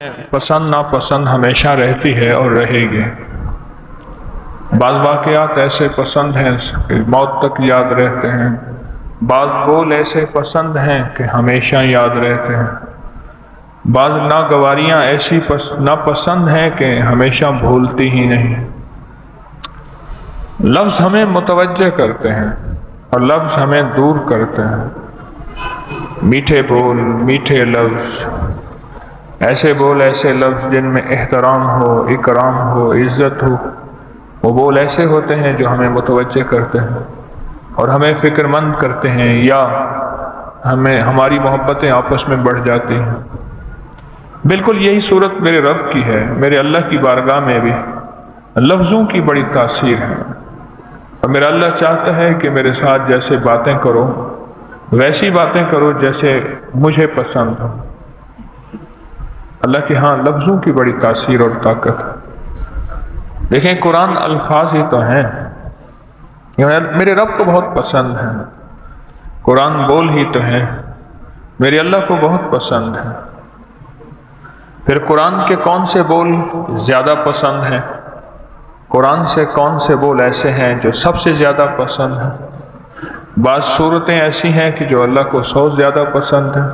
پسند ناپسند ہمیشہ رہتی ہے اور رہے گی۔ بعض واقعات ایسے پسند ہیں کہ موت تک یاد رہتے ہیں، بعض بول ایسے پسند ہیں کہ ہمیشہ یاد رہتے ہیں، بعض ناگواریاں ایسی ناپسند ہیں کہ ہمیشہ بھولتی ہی نہیں۔ لفظ ہمیں متوجہ کرتے ہیں اور لفظ ہمیں دور کرتے ہیں۔ میٹھے بول، میٹھے لفظ، ایسے بول، ایسے لفظ جن میں احترام ہو، اکرام ہو، عزت ہو، وہ بول ایسے ہوتے ہیں جو ہمیں متوجہ کرتے ہیں اور ہمیں فکر مند کرتے ہیں، یا ہماری محبتیں آپس میں بڑھ جاتی ہیں۔ بالکل یہی صورت میرے رب کی ہے۔ میرے اللہ کی بارگاہ میں بھی لفظوں کی بڑی تاثیر ہے، اور میرا اللہ چاہتا ہے کہ میرے ساتھ جیسے باتیں کرو ویسی باتیں کرو جیسے مجھے پسند ہو۔ اللہ کے ہاں لفظوں کی بڑی تاثیر اور طاقت ہے۔ دیکھیں، قرآن الفاظ ہی تو ہیں، میرے رب کو بہت پسند ہے۔ قرآن بول ہی تو ہیں، میرے اللہ کو بہت پسند ہے۔ پھر قرآن کے کون سے بول زیادہ پسند ہیں؟ قرآن سے کون سے بول ایسے ہیں جو سب سے زیادہ پسند ہیں؟ بعض صورتیں ایسی ہیں کہ جو اللہ کو سو زیادہ پسند ہیں،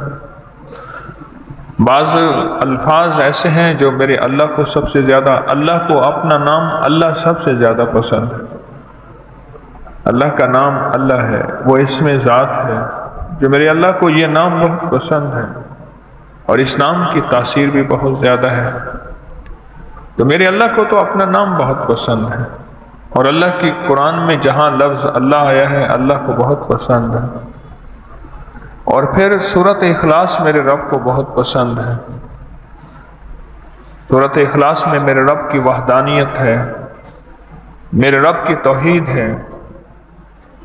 بعض الفاظ ایسے ہیں جو میرے اللہ کو سب سے زیادہ، اللہ کو اپنا نام اللہ سب سے زیادہ پسند ہے۔ اللہ کا نام اللہ ہے، وہ اسم ذات ہے جو میرے اللہ کو یہ نام بہت پسند ہے، اور اس نام کی تاثیر بھی بہت زیادہ ہے۔ تو میرے اللہ کو تو اپنا نام بہت پسند ہے، اور اللہ کی قرآن میں جہاں لفظ اللہ آیا ہے اللہ کو بہت پسند ہے۔ اور پھر سورۃ اخلاص میرے رب کو بہت پسند ہے۔ سورۃ اخلاص میں میرے رب کی وحدانیت ہے، میرے رب کی توحید ہے،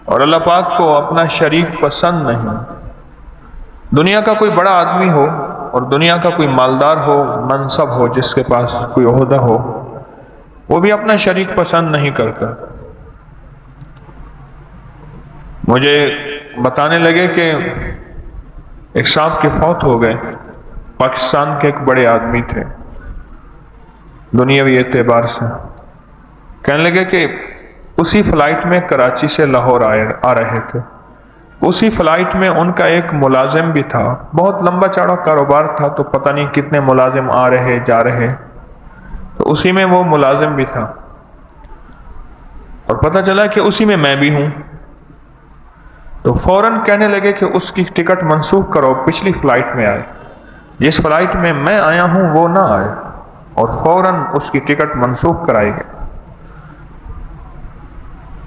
اور اللہ پاک کو اپنا شریک پسند نہیں۔ دنیا کا کوئی بڑا آدمی ہو اور دنیا کا کوئی مالدار ہو، منصب ہو، جس کے پاس کوئی عہدہ ہو، وہ بھی اپنا شریک پسند نہیں کرتا۔ مجھے بتانے لگے کہ ایک صاحب کے فوت ہو گئے، پاکستان کے ایک بڑے آدمی تھے دنیاوی اعتبار سے۔ کہنے لگے کہ اسی فلائٹ میں کراچی سے لاہور آ رہے تھے، اسی فلائٹ میں ان کا ایک ملازم بھی تھا، بہت لمبا چوڑا کاروبار تھا، تو پتہ نہیں کتنے ملازم آ رہے جا رہے، تو اسی میں وہ ملازم بھی تھا، اور پتہ چلا کہ اسی میں میں بھی ہوں۔ تو فوراً کہنے لگے کہ اس کی ٹکٹ منسوخ کرو، پچھلی فلائٹ میں آئے، جس فلائٹ میں میں آیا ہوں وہ نہ آئے، اور فوراً اس کی ٹکٹ منسوخ کرائی گئی۔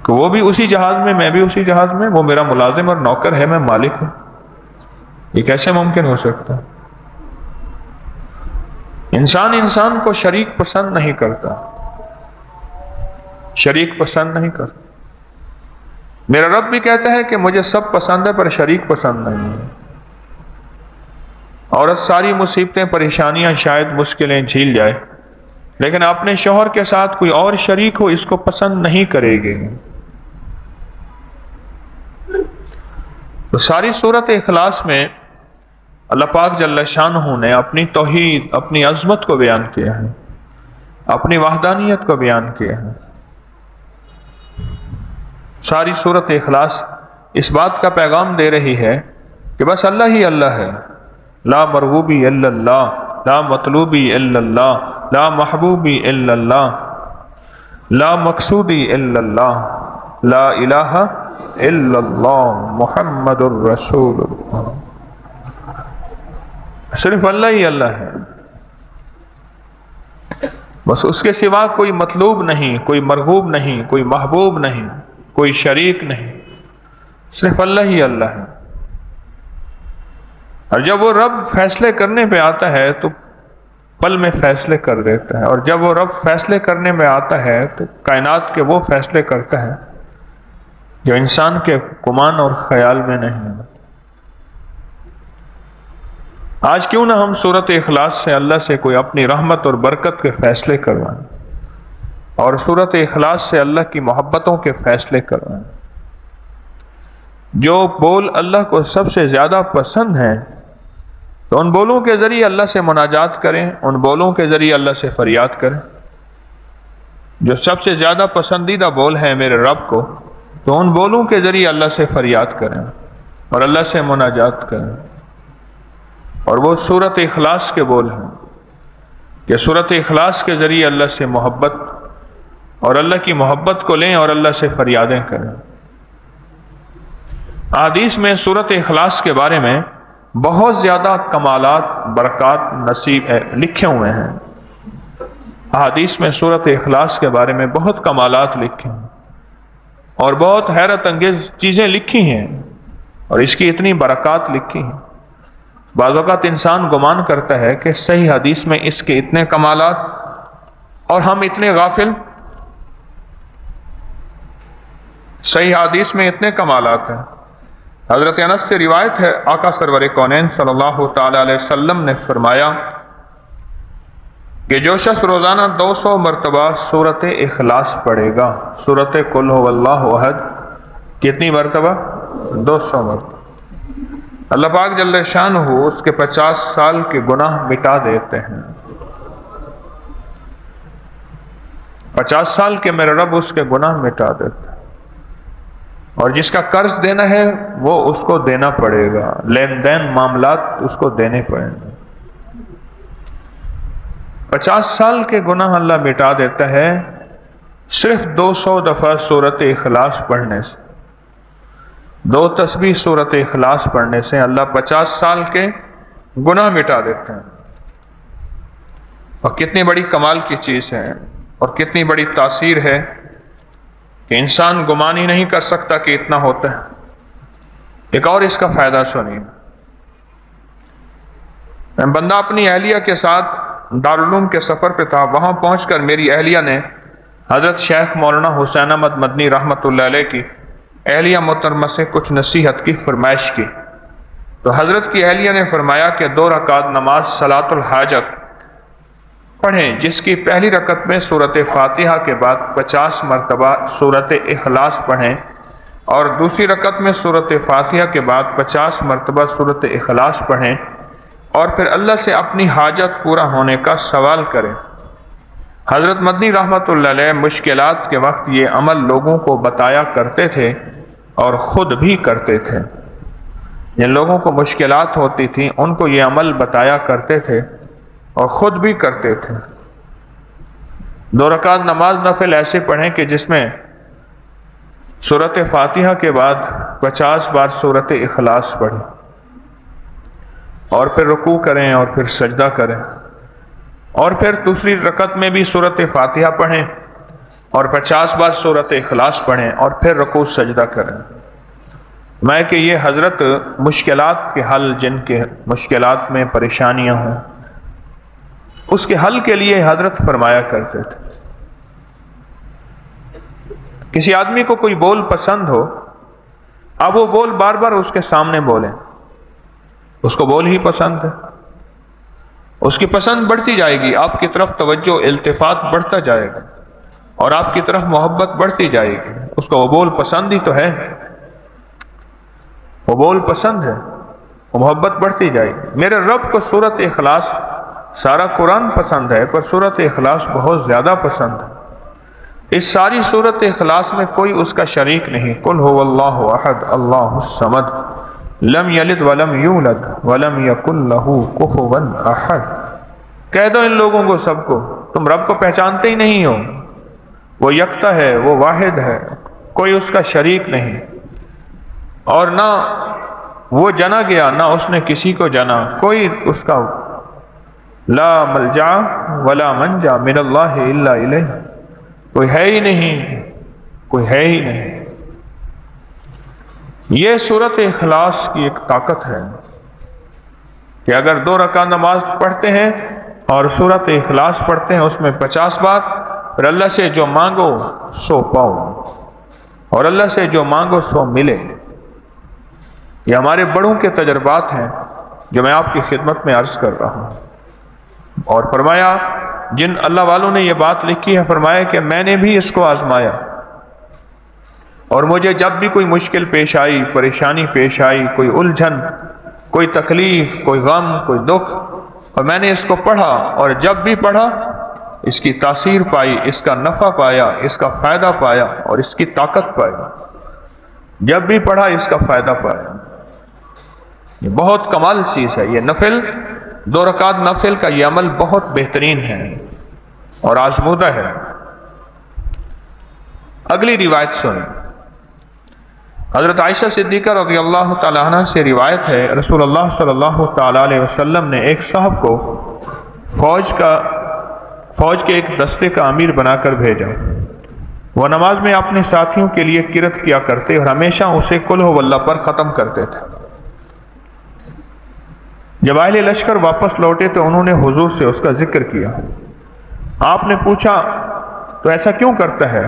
تو وہ بھی اسی جہاز میں بھی اسی جہاز میں، وہ میرا ملازم اور نوکر ہے، میں مالک ہوں۔ یہ کیسے ممکن ہو سکتا؟ انسان کو شریک پسند نہیں کرتا، شریک پسند نہیں کرتا۔ میرا رب بھی کہتا ہے کہ مجھے سب پسند ہے پر شریک پسند نہیں ہے۔ عورت ساری مصیبتیں، پریشانیاں، شاید مشکلیں جھیل جائے، لیکن اپنے شوہر کے ساتھ کوئی اور شریک ہو اس کو پسند نہیں کرے گی۔ تو ساری سورۃ اخلاص میں اللہ پاک جل شانہ نے اپنی توحید، اپنی عظمت کو بیان کیا ہے، اپنی وحدانیت کو بیان کیا ہے۔ ساری سورۃ اخلاص اس بات کا پیغام دے رہی ہے کہ بس اللہ ہی اللہ ہے، لا مرغوبی الا اللہ، لا مطلوبی الا اللہ، لا محبوبی الا اللہ، لا مقصودی الا اللہ، لا الہ الا اللہ، محمد الرسول اللہ۔ صرف اللہ ہی اللہ ہے، بس اس کے سوا کوئی مطلوب نہیں، کوئی مرغوب نہیں، کوئی محبوب نہیں، کوئی شریک نہیں، صرف اللہ ہی اللہ ہے۔ اور جب وہ رب فیصلے کرنے پہ آتا ہے تو پل میں فیصلے کر دیتا ہے، اور جب وہ رب فیصلے کرنے میں آتا ہے تو کائنات کے وہ فیصلے کرتا ہے جو انسان کے گمان اور خیال میں نہیں ہے۔ آج کیوں نہ ہم سورۃ اخلاص سے اللہ سے کوئی اپنی رحمت اور برکت کے فیصلے کروائیں، اور سورۃ اخلاص سے اللہ کی محبتوں کے فیصلے کروائیں۔ جو بول اللہ کو سب سے زیادہ پسند ہیں تو ان بولوں کے ذریعے اللہ سے مناجات کریں، ان بولوں کے ذریعے اللہ سے فریاد کریں۔ جو سب سے زیادہ پسندیدہ بول ہیں میرے رب کو، تو ان بولوں کے ذریعے اللہ سے فریاد کریں اور اللہ سے مناجات کریں۔ اور وہ سورۃ اخلاص کے بول ہیں کہ سورۃ اخلاص کے ذریعے اللہ سے محبت اور اللہ کی محبت کو لیں اور اللہ سے فریادیں کریں۔ حدیث میں سورۃ اخلاص کے بارے میں بہت زیادہ کمالات، برکات نصیب لکھے ہوئے ہیں۔ حدیث میں سورۃ اخلاص کے بارے میں بہت کمالات لکھے ہیں اور بہت حیرت انگیز چیزیں لکھی ہیں، اور اس کی اتنی برکات لکھی ہیں۔ بعض اوقات انسان گمان کرتا ہے کہ صحیح حدیث میں اس کے اتنے کمالات اور ہم اتنے غافل۔ صحیح حدیث میں اتنے کمالات ہیں۔ حضرت انس سے روایت ہے، آقا سرور کونین صلی اللہ تعالی علیہ وسلم نے فرمایا کہ جو شخص روزانہ 200 مرتبہ سورۃ اخلاص پڑھے گا، سورۃ قل هو اللہ احد، کتنی مرتبہ؟ 200 مرتبہ، اللہ پاک جل شانہ اس کے 50 سال کے گناہ مٹا دیتے ہیں۔ 50 سال کے میرے رب اس کے گناہ مٹا دیتے ہیں، اور جس کا قرض دینا ہے وہ اس کو دینا پڑے گا، لین دین معاملات اس کو دینے پڑیں گے۔ 50 سال کے گناہ اللہ مٹا دیتا ہے صرف 200 دفعہ سورۃ اخلاص پڑھنے سے۔ 2 تسبیح سورۃ اخلاص پڑھنے سے اللہ 50 سال کے گناہ مٹا دیتے ہیں۔ اور کتنی بڑی کمال کی چیز ہے اور کتنی بڑی تاثیر ہے کہ انسان گمان ہی نہیں کر سکتا کہ اتنا ہوتا ہے۔ ایک اور اس کا فائدہ سنیے۔ بندہ اپنی اہلیہ کے ساتھ دارالعلوم کے سفر پہ تھا، وہاں پہنچ کر میری اہلیہ نے حضرت شیخ مولانا حسین احمد مدنی رحمۃ اللہ علیہ کی اہلیہ محترمہ سے کچھ نصیحت کی فرمائش کی، تو حضرت کی اہلیہ نے فرمایا کہ 2 رکعت نماز صلاۃ الحاجت پڑھیں، جس کی پہلی رکعت میں سورۃ فاتحہ کے بعد 50 مرتبہ سورۃ اخلاص پڑھیں، اور دوسری رکعت میں سورۃ فاتحہ کے بعد 50 مرتبہ سورۃ اخلاص پڑھیں، اور پھر اللہ سے اپنی حاجت پورا ہونے کا سوال کریں۔ حضرت مدنی رحمۃ اللہ علیہ مشکلات کے وقت یہ عمل لوگوں کو بتایا کرتے تھے اور خود بھی کرتے تھے۔ جن لوگوں کو مشکلات ہوتی تھیں ان کو یہ عمل بتایا کرتے تھے اور خود بھی کرتے تھے۔ 2 رکعت نماز نفل ایسے پڑھیں کہ جس میں سورۃ فاتحہ کے بعد 50 بار سورۃ اخلاص پڑھیں، اور پھر رکوع کریں اور پھر سجدہ کریں، اور پھر دوسری رکعت میں بھی سورۃ فاتحہ پڑھیں اور 50 بار سورۃ اخلاص پڑھیں، اور پھر رکوع سجدہ کریں۔ میں کہ یہ حضرت مشکلات کے حل، جن کے مشکلات میں پریشانیاں ہوں، اس کے حل کے لیے حضرت فرمایا کرتے تھے۔ کسی آدمی کو کوئی بول پسند ہو، اب وہ بول بار بار اس کے سامنے بولیں، اس کو بول ہی پسند ہے، اس کی پسند بڑھتی جائے گی، آپ کی طرف توجہ التفات بڑھتا جائے گا اور آپ کی طرف محبت بڑھتی جائے گی۔ اس کو وہ بول پسند ہی تو ہے، وہ بول پسند ہے، وہ محبت بڑھتی جائے گی۔ میرے رب کو سورۃ اخلاص، سارا قرآن پسند ہے، پر سورۃ اخلاص بہت زیادہ پسند ہے۔ اس ساری سورۃ اخلاص میں کوئی اس کا شریک نہیں۔ قل هو اللہ احد اللہ الصمد لم یلد ولم یولد ولم یکن له کفوا احد۔ کہہ دو ان لوگوں کو، سب کو، تم رب کو پہچانتے ہی نہیں ہو، وہ یکتا ہے، وہ واحد ہے، کوئی اس کا شریک نہیں، اور نہ وہ جنا گیا نہ اس نے کسی کو جنا، کوئی اس کا لا ملجا ولا منجا من اللہ الا الیہ، کوئی ہے ہی نہیں، کوئی ہے ہی نہیں۔ یہ سورۃ اخلاص کی ایک طاقت ہے کہ اگر 2 رکعت نماز پڑھتے ہیں اور سورۃ اخلاص پڑھتے ہیں، اس میں 50 بار، پھر اللہ سے جو مانگو سو پاؤ، اور اللہ سے جو مانگو سو ملے۔ یہ ہمارے بڑوں کے تجربات ہیں جو میں آپ کی خدمت میں عرض کر رہا ہوں۔ اور فرمایا، جن اللہ والوں نے یہ بات لکھی ہے، فرمایا کہ میں نے بھی اس کو آزمایا، اور مجھے جب بھی کوئی مشکل پیش آئی، پریشانی پیش آئی، کوئی الجھن، کوئی تکلیف، کوئی غم، کوئی دکھ، اور میں نے اس کو پڑھا، اور جب بھی پڑھا اس کی تاثیر پائی، اس کا نفع پایا، اس کا فائدہ پایا اور اس کی طاقت پائی۔ جب بھی پڑھا اس کا فائدہ پایا۔ یہ بہت کمال چیز ہے۔ یہ نفل، 2 رکعت نفل کا یہ عمل بہت بہترین ہے اور آزمودہ ہے۔ اگلی روایت سنیں۔ حضرت عائشہ صدیقہ رضی اللہ تعالی عنہ سے روایت ہے، رسول اللہ صلی اللہ تعالی علیہ وسلم نے ایک صاحب کو فوج کے ایک دستے کا امیر بنا کر بھیجا۔ وہ نماز میں اپنے ساتھیوں کے لیے قرات کیا کرتے اور ہمیشہ اسے قل هو اللہ پر ختم کرتے تھے۔ جب اہل لشکر واپس لوٹے تو انہوں نے حضور سے اس کا ذکر کیا۔ آپ نے پوچھا تو ایسا کیوں کرتا ہے؟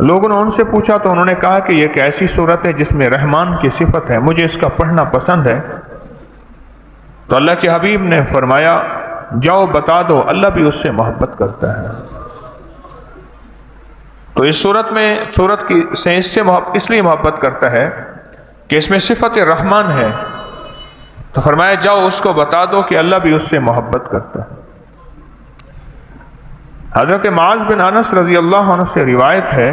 لوگوں نے ان سے پوچھا تو انہوں نے کہا کہ یہ ایک ایسی صورت ہے جس میں رحمان کی صفت ہے، مجھے اس کا پڑھنا پسند ہے۔ تو اللہ کے حبیب نے فرمایا جاؤ بتا دو اللہ بھی اس سے محبت کرتا ہے۔ تو اس صورت کی سے اس لیے محبت کرتا ہے کہ اس میں صفت رحمان ہے، تو فرمایا جاؤ اس کو بتا دو کہ اللہ بھی اس سے محبت کرتا ہے۔ حضرت معاذ بن انس رضی اللہ عنہ سے روایت ہے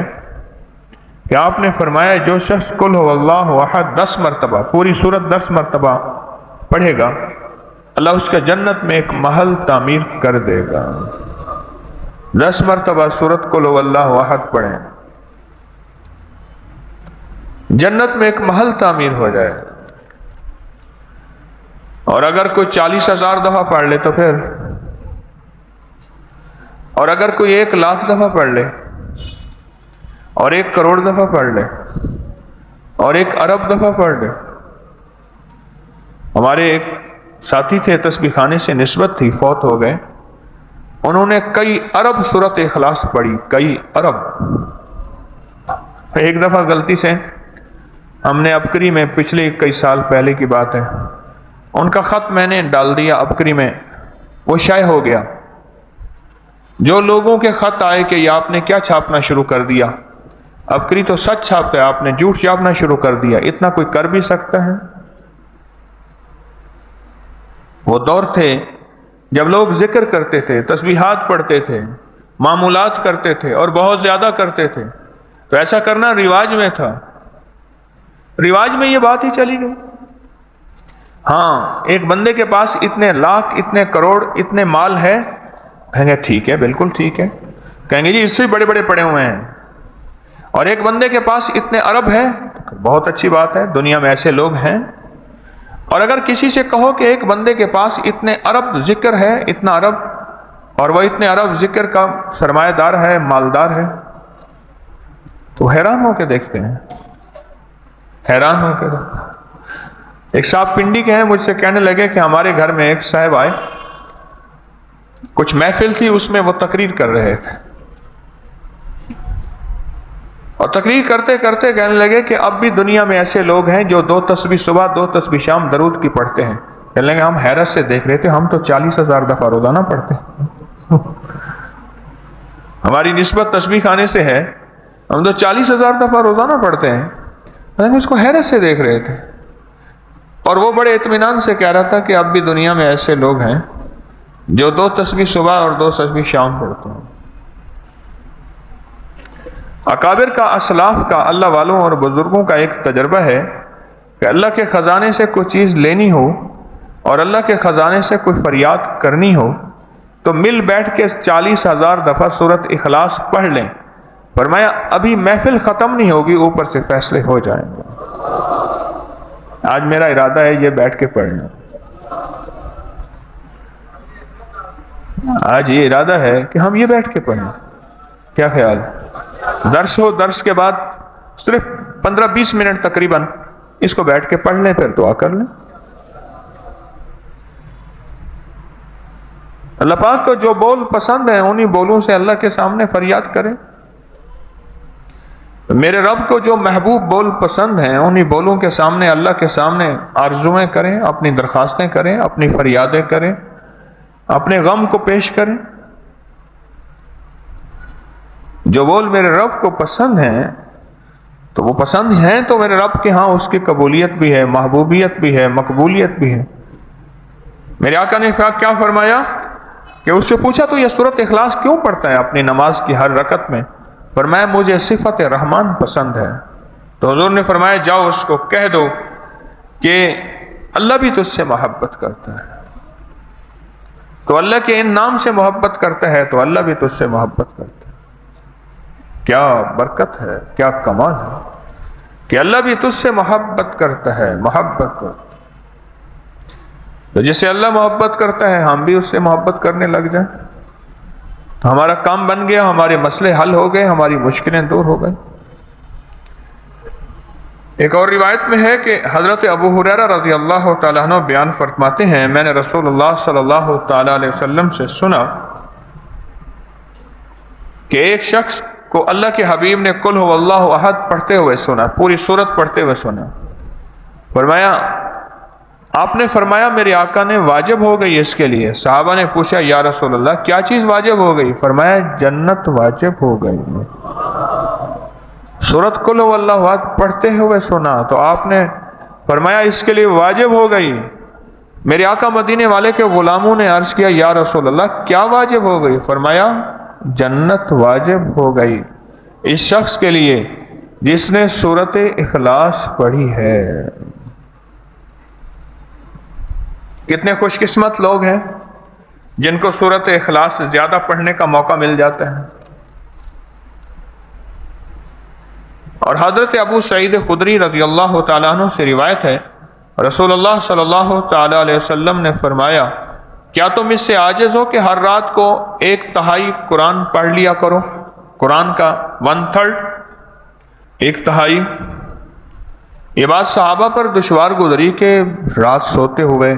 کہ آپ نے فرمایا جو شخص قل هو اللہ احد 10 مرتبہ، پوری سورت 10 مرتبہ پڑھے گا، اللہ اس کا جنت میں ایک محل تعمیر کر دے گا۔ 10 مرتبہ سورت قل هو اللہ احد پڑھیں، جنت میں ایک محل تعمیر ہو جائے۔ اور اگر کوئی 40,000 دفعہ پڑھ لے تو پھر، اور اگر کوئی 1,00,000 دفعہ پڑھ لے، اور 1 کروڑ دفعہ پڑھ لے، اور 1 ارب دفعہ پڑھ لے۔ ہمارے ایک ساتھی تھے، تسبیح خانے سے نسبت تھی، فوت ہو گئے، انہوں نے کئی ارب سورت اخلاص پڑھی، کئی ارب۔ ایک دفعہ غلطی سے ہم نے ابکری میں، پچھلے کئی سال پہلے کی بات ہے، ان کا خط میں نے ڈال دیا ابکری میں، وہ شائع ہو گیا۔ جو لوگوں کے خط آئے کہ یہ آپ نے کیا چھاپنا شروع کر دیا، ابکری تو سچ چھاپتا ہے، آپ نے جھوٹ چھاپنا شروع کر دیا، اتنا کوئی کر بھی سکتا ہے؟ وہ دور تھے جب لوگ ذکر کرتے تھے، تسبیحات پڑھتے تھے، معمولات کرتے تھے اور بہت زیادہ کرتے تھے، تو ایسا کرنا رواج میں تھا، رواج میں یہ بات ہی چلی گئی۔ ہاں، ایک بندے کے پاس اتنے لاکھ، اتنے کروڑ، اتنے مال ہے، کہیں گے ٹھیک ہے، بالکل ٹھیک ہے، کہیں گے جی اس سے بڑے بڑے پڑے ہوئے ہیں۔ اور ایک بندے کے پاس اتنے ارب ہے، بہت اچھی بات ہے، دنیا میں ایسے لوگ ہیں۔ اور اگر کسی سے کہو کہ ایک بندے کے پاس اتنے ارب ذکر ہے، اتنا ارب، اور وہ اتنے ارب ذکر کا سرمایہ دار ہے، مالدار ہے، تو حیران ہو کے دیکھتے ہیں، حیران ہو کے دیکھتے ہیں۔ ایک صاحب پنڈی کے ہیں، مجھ سے کہنے لگے کہ ہمارے گھر میں ایک صاحب آئے، کچھ محفل تھی، اس میں وہ تقریر کر رہے تھے، اور تقریر کرتے کرتے کہنے لگے کہ اب بھی دنیا میں ایسے لوگ ہیں جو 2 تسبیح صبح 2 تسبیح شام درود کی پڑھتے ہیں۔ کہنے لگے ہم حیرت سے دیکھ رہے تھے، ہم تو 40,000 دفعہ روزانہ پڑھتے ہیں، ہماری نسبت تسبیح خانے سے ہے، ہم تو 40,000 دفعہ روزانہ پڑھتے ہیں۔ ہم اس کو حیرت سے دیکھ رہے تھے، اور وہ بڑے اطمینان سے کہہ رہا تھا کہ اب بھی دنیا میں ایسے لوگ ہیں جو 2 تسبیح صبح اور 2 تسبیح شام پڑھتے ہیں۔ اکابر کا، اسلاف کا، اللہ والوں اور بزرگوں کا ایک تجربہ ہے کہ اللہ کے خزانے سے کوئی چیز لینی ہو اور اللہ کے خزانے سے کوئی فریاد کرنی ہو تو مل بیٹھ کے 40,000 دفعہ سورت اخلاص پڑھ لیں۔ فرمایا ابھی محفل ختم نہیں ہوگی، اوپر سے فیصلے ہو جائیں گے۔ آج میرا ارادہ ہے یہ بیٹھ کے پڑھنا، آج یہ ارادہ ہے کہ ہم یہ بیٹھ کے پڑھیں۔ کیا خیال؟ درس ہو، درس کے بعد صرف 15-20 منٹ تقریباً اس کو بیٹھ کے پڑھ لیں، پھر دعا کر لیں۔ اللہ پاک کو جو بول پسند ہیں انہی بولوں سے اللہ کے سامنے فریاد کریں۔ میرے رب کو جو محبوب بول پسند ہیں انہی بولوں کے سامنے، اللہ کے سامنے آرزویں کریں، اپنی درخواستیں کریں، اپنی فریادیں کریں، اپنے غم کو پیش کریں۔ جو بول میرے رب کو پسند ہیں تو وہ پسند ہیں تو میرے رب کے ہاں اس کی قبولیت بھی ہے، محبوبیت بھی ہے، مقبولیت بھی ہے۔ میرے آقا نے کیا فرمایا کہ اس سے پوچھا تو یہ سورۃ اخلاص کیوں پڑھتا ہے اپنی نماز کی ہر رکعت میں؟ فرمایا مجھے صفت رحمان پسند ہے۔ تو حضور نے فرمایا جاؤ اس کو کہہ دو کہ اللہ بھی تجھ سے محبت کرتا ہے، تو اللہ کے ان نام سے محبت کرتا ہے تو اللہ بھی تجھ سے محبت کرتا ہے۔ کیا برکت ہے، کیا کمال ہے کہ اللہ بھی تجھ سے محبت کرتا ہے، محبت کرتا ہے۔ تو جسے اللہ محبت کرتا ہے ہم بھی اس سے محبت کرنے لگ جائیں تو ہمارا کام بن گیا، ہمارے مسئلے حل ہو گئے، ہماری مشکلیں دور ہو گئی۔ ایک اور روایت میں ہے کہ حضرت ابو ہریرہ رضی اللہ تعالیٰ عنہ بیان فرماتے ہیں میں نے رسول اللہ صلی اللہ تعالیٰ علیہ وسلم سے سنا کہ ایک شخص کو اللہ کے حبیب نے قل هو اللہ احد پڑھتے ہوئے سنا، پوری سورت پڑھتے ہوئے سنا۔ فرمایا آپ نے فرمایا میرے آقا نے واجب ہو گئی اس کے لیے۔ صحابہ نے پوچھا یا رسول اللہ کیا چیز واجب ہو گئی؟ فرمایا جنت واجب ہو گئی۔ سورۃ قل هو اللہ احد پڑھتے ہوئے سنا تو آپ نے فرمایا اس کے لیے واجب ہو گئی۔ میرے آقا مدینے والے کے غلاموں نے عرض کیا یا رسول اللہ کیا واجب ہو گئی؟ فرمایا جنت واجب ہو گئی اس شخص کے لیے جس نے سورۃ اخلاص پڑھی ہے۔ کتنے خوش قسمت لوگ ہیں جن کو سورۃ اخلاص زیادہ پڑھنے کا موقع مل جاتا ہے۔ اور حضرت ابو سعید خدری رضی اللہ تعالیٰ عنہ سے روایت ہے رسول اللہ صلی اللہ تعالیٰ علیہ وسلم نے فرمایا کیا تم اس سے عاجز ہو کہ ہر رات کو 1/3 قرآن پڑھ لیا کرو؟ قرآن کا 1/3، 1/3۔ یہ بات صحابہ پر دشوار گزری کہ رات سوتے ہوئے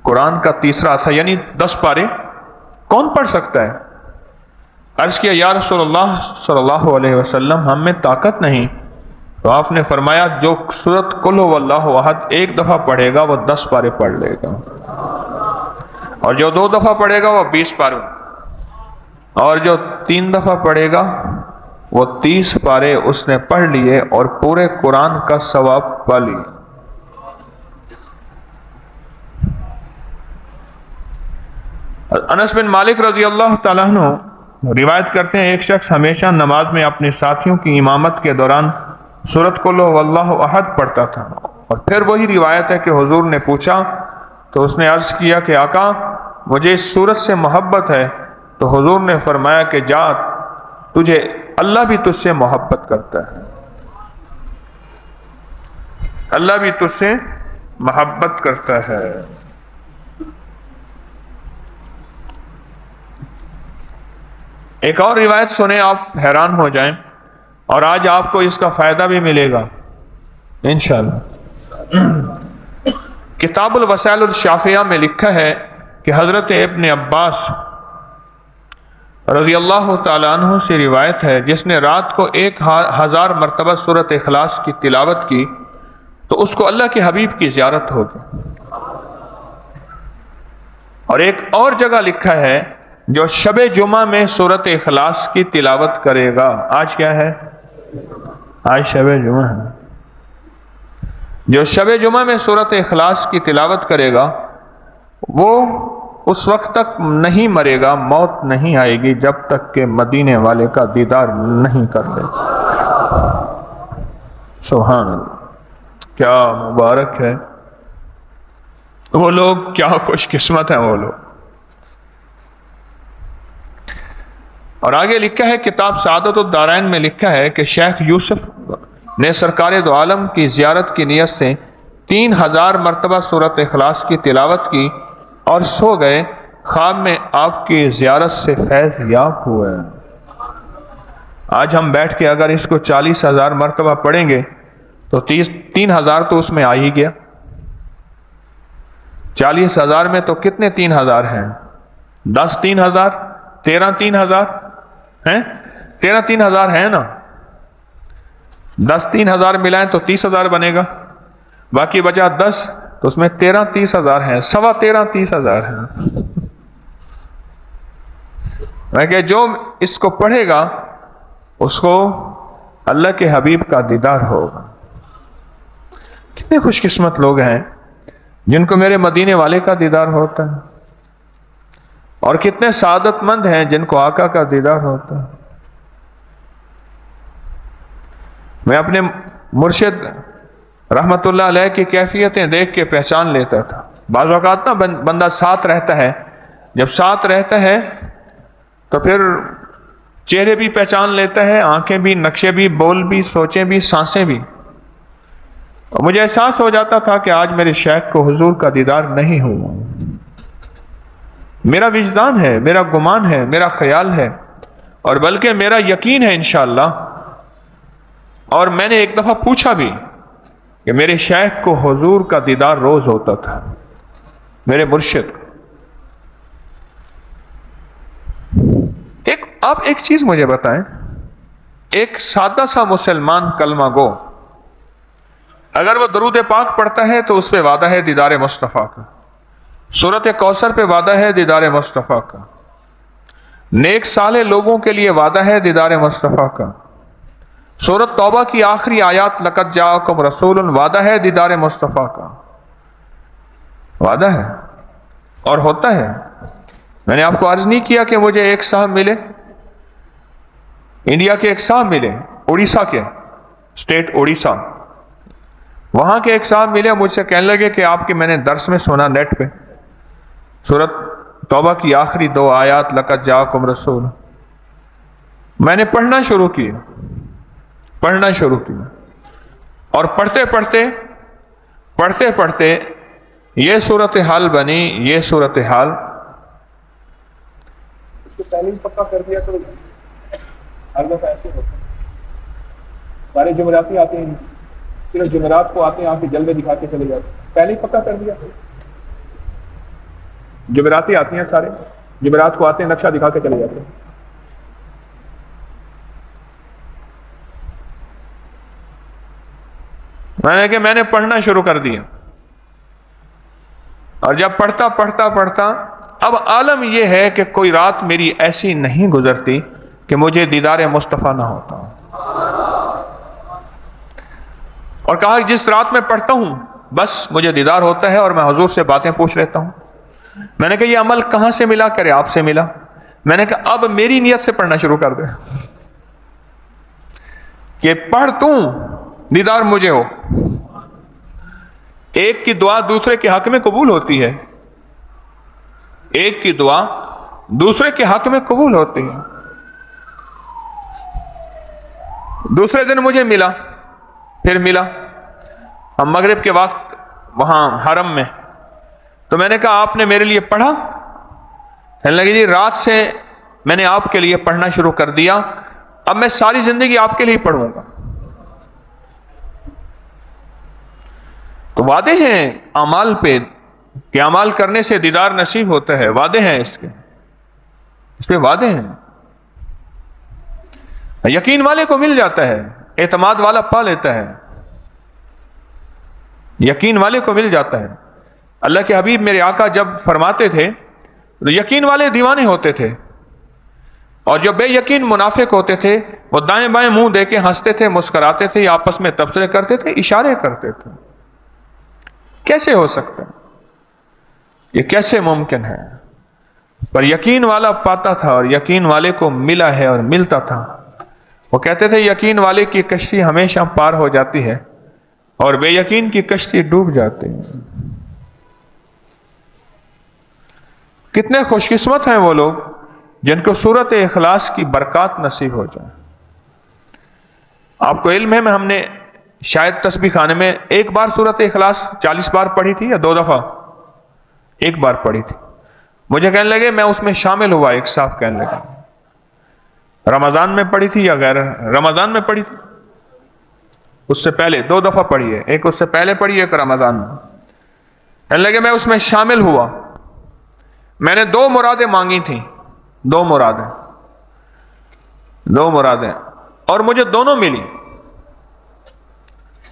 قرآن کا تیسرا تھا یعنی 10 پارے کون پڑھ سکتا ہے؟ عرض کیا یا رسول اللہ صلی اللہ علیہ وسلم ہم میں طاقت نہیں۔ تو آپ نے فرمایا جو سورۃ قل هو اللہ احد 1 دفعہ پڑھے گا وہ 10 پارے پڑھ لے گا، اور جو 2 دفعہ پڑھے گا وہ 20 پارے، اور جو 3 دفعہ پڑھے گا وہ 30 پارے اس نے پڑھ لیے اور پورے قرآن کا ثواب پا لیا۔ انس بن مالک رضی اللہ تعالیٰ عنہ روایت کرتے ہیں ایک شخص ہمیشہ نماز میں اپنے ساتھیوں کی امامت کے دوران سورۃ قل هو اللہ احد پڑھتا تھا، اور پھر وہی روایت ہے کہ حضور نے پوچھا تو اس نے عرض کیا کہ آقا مجھے اس سورت سے محبت ہے، تو حضور نے فرمایا کہ جا تجھے اللہ بھی تجھ سے محبت کرتا ہے، اللہ بھی تجھ سے محبت کرتا ہے۔ ایک اور روایت سنیں آپ حیران ہو جائیں، اور آج آپ کو اس کا فائدہ بھی ملے گا انشاءاللہ۔ کتاب الوسائل الشافیہ میں لکھا ہے کہ حضرت ابن عباس رضی اللہ تعالیٰ عنہ سے روایت ہے جس نے رات کو 1000 مرتبہ سورۃ اخلاص کی تلاوت کی تو اس کو اللہ کے حبیب کی زیارت ہوگی۔ اور ایک اور جگہ لکھا ہے جو شب جمعہ میں سورۃ اخلاص کی تلاوت کرے گا، آج کیا ہے؟ آج شب جمعہ ہے، جو شب جمعہ میں سورۃ اخلاص کی تلاوت کرے گا وہ اس وقت تک نہیں مرے گا، موت نہیں آئے گی جب تک کہ مدینے والے کا دیدار نہیں کر لے۔ سبحان اللہ، کیا مبارک ہے وہ لوگ، کیا خوش قسمت ہیں وہ لوگ۔ اور آگے لکھا ہے کتاب سعادت الدارین میں لکھا ہے کہ شیخ یوسف نے سرکار دو عالم کی زیارت کی نیت سے 3000 مرتبہ سورۃ اخلاص کی تلاوت کی اور سو گئے، خواب میں آپ کی زیارت سے فیض یاب ہوئے۔ آج ہم بیٹھ کے اگر اس کو 40,000 مرتبہ پڑھیں گے تو 3000 تو اس میں آ ہی گیا۔ 40,000 میں تو کتنے 3000 ہیں؟ 10 3000، 13 3000 ہیں، 13 3000 ہیں نا، 10 3000 ملائیں تو 30,000 بنے گا، باقی بچا 10 تو اس میں 13 30,000 ہیں، 13.25 30,000 ہیں۔ میں کہ جو اس کو پڑھے گا اس کو اللہ کے حبیب کا دیدار ہوگا۔ کتنے خوش قسمت لوگ ہیں جن کو میرے مدینے والے کا دیدار ہوتا ہے، اور کتنے سعادت مند ہیں جن کو آقا کا دیدار ہوتا ہے۔ میں اپنے مرشد رحمت اللہ علیہ کی کیفیتیں دیکھ کے پہچان لیتا تھا۔ بعض اوقات نا بندہ ساتھ رہتا ہے، جب ساتھ رہتا ہے تو پھر چہرے بھی پہچان لیتا ہے، آنکھیں بھی، نقشے بھی، بول بھی، سوچیں بھی، سانسیں بھی۔ اور مجھے احساس ہو جاتا تھا کہ آج میرے شیخ کو حضور کا دیدار نہیں ہوا۔ میرا وجدان ہے، میرا گمان ہے، میرا خیال ہے، اور بلکہ میرا یقین ہے انشاءاللہ۔ اور میں نے ایک دفعہ پوچھا بھی کہ میرے شیخ کو حضور کا دیدار روز ہوتا تھا، میرے مرشد۔ آپ ایک چیز مجھے بتائیں، ایک سادہ سا مسلمان کلمہ گو اگر وہ درود پاک پڑھتا ہے تو اس پہ وعدہ ہے دیدار مصطفیٰ کا، سورۃ کوثر پہ وعدہ ہے دیدار مصطفیٰ کا، نیک صالح لوگوں کے لیے وعدہ ہے دیدار مصطفیٰ کا، سورۃ توبہ کی آخری آیات لقد جاءکم رسول وعدہ ہے دیدار مصطفیٰ کا، وعدہ ہے اور ہوتا ہے۔ میں نے آپ کو عرض نہیں کیا کہ مجھے ایک صاحب ملے، انڈیا کے ایک صاحب ملے، اڑیسہ کے اسٹیٹ اڑیسہ، وہاں کے ایک صاحب ملے، مجھ سے کہنے لگے کہ آپ کے میں نے درس میں سنا نیٹ پہ سورۃ توبہ کی آخری 2 آیات لقد جاءکم رسول، میں نے پڑھنا شروع کی اور پڑھتے پڑھتے یہ صورتحال بنی، یہ صورتحال۔ اس کو پہلے ہی پکا کر دیا تو ہر دفعہ ایسے ہوتا ہے۔ سارے جمعراتی آتے ہیں، صرف جمعرات کو آتے ہیں، آپ کے جلوے دکھا کے چلے جاتے ہیں، پہلے ہی پکا کر دیا۔ جمعراتی آتی ہیں، سارے جمعرات کو آتے ہیں، نقشہ دکھا کے چلے جاتے ہیں۔ میں نے پڑھنا شروع کر دیا، اور جب پڑھتا اب عالم یہ ہے کہ کوئی رات میری ایسی نہیں گزرتی کہ مجھے دیدار مصطفیٰ نہ ہوتا، اور کہا کہ جس رات میں پڑھتا ہوں بس مجھے دیدار ہوتا ہے اور میں حضور سے باتیں پوچھ لیتا ہوں۔ میں نے کہا یہ عمل کہاں سے ملا؟ کرے آپ سے ملا۔ میں نے کہا اب میری نیت سے پڑھنا شروع کر دے کہ پڑھ توں دیدار مجھے ہو۔ ایک کی دعا دوسرے کے حق میں قبول ہوتی ہے، ایک کی دعا دوسرے کے حق میں قبول ہوتی ہے۔ دوسرے دن مجھے ملا، پھر ملا، ہم مغرب کے وقت وہاں حرم میں، تو میں نے کہا آپ نے میرے لیے پڑھا؟ کہنے لگے جی رات سے میں نے آپ کے لیے پڑھنا شروع کر دیا، اب میں ساری زندگی آپ کے لیے پڑھوں گا۔ تو وعدے ہیں اعمال پہ کہ اعمال کرنے سے دیدار نصیب ہوتا ہے، وعدے ہیں اس پہ وعدے ہیں۔ یقین والے کو مل جاتا ہے، اعتماد والا پا لیتا ہے، یقین والے کو مل جاتا ہے۔ اللہ کے حبیب میرے آقا جب فرماتے تھے تو یقین والے دیوانے ہوتے تھے، اور جو بے یقین منافق ہوتے تھے وہ دائیں بائیں منہ دے کے ہنستے تھے، مسکراتے تھے، آپس میں تبصرے کرتے تھے، اشارے کرتے تھے۔ کیسے ہو سکتا ہے؟ یہ کیسے ممکن ہے؟ پر یقین والا پاتا تھا اور یقین والے کو ملا ہے اور ملتا تھا۔ وہ کہتے تھے یقین والے کی کشتی ہمیشہ پار ہو جاتی ہے اور بے یقین کی کشتی ڈوب جاتی ہے۔ کتنے خوش قسمت ہیں وہ لوگ جن کو سورۃ اخلاص کی برکات نصیب ہو جائے۔ آپ کو علم ہے ہم نے شاید تسبیح خانے میں ایک بار سورۃ اخلاص 40 بار پڑھی تھی یا 2 دفعہ؟ ایک بار پڑھی تھی۔ مجھے کہنے لگے میں اس میں شامل ہوا، ایک صاحب کہنے لگے رمضان میں پڑھی تھی یا غیر رمضان میں پڑھی تھی؟ اس سے پہلے 2 دفعہ پڑھی ہے، ایک اس سے پہلے پڑھی، ایک رمضان میں۔ کہنے لگے میں اس میں شامل ہوا، میں نے 2 مرادیں مانگی تھیں، 2 مرادیں اور مجھے دونوں ملی۔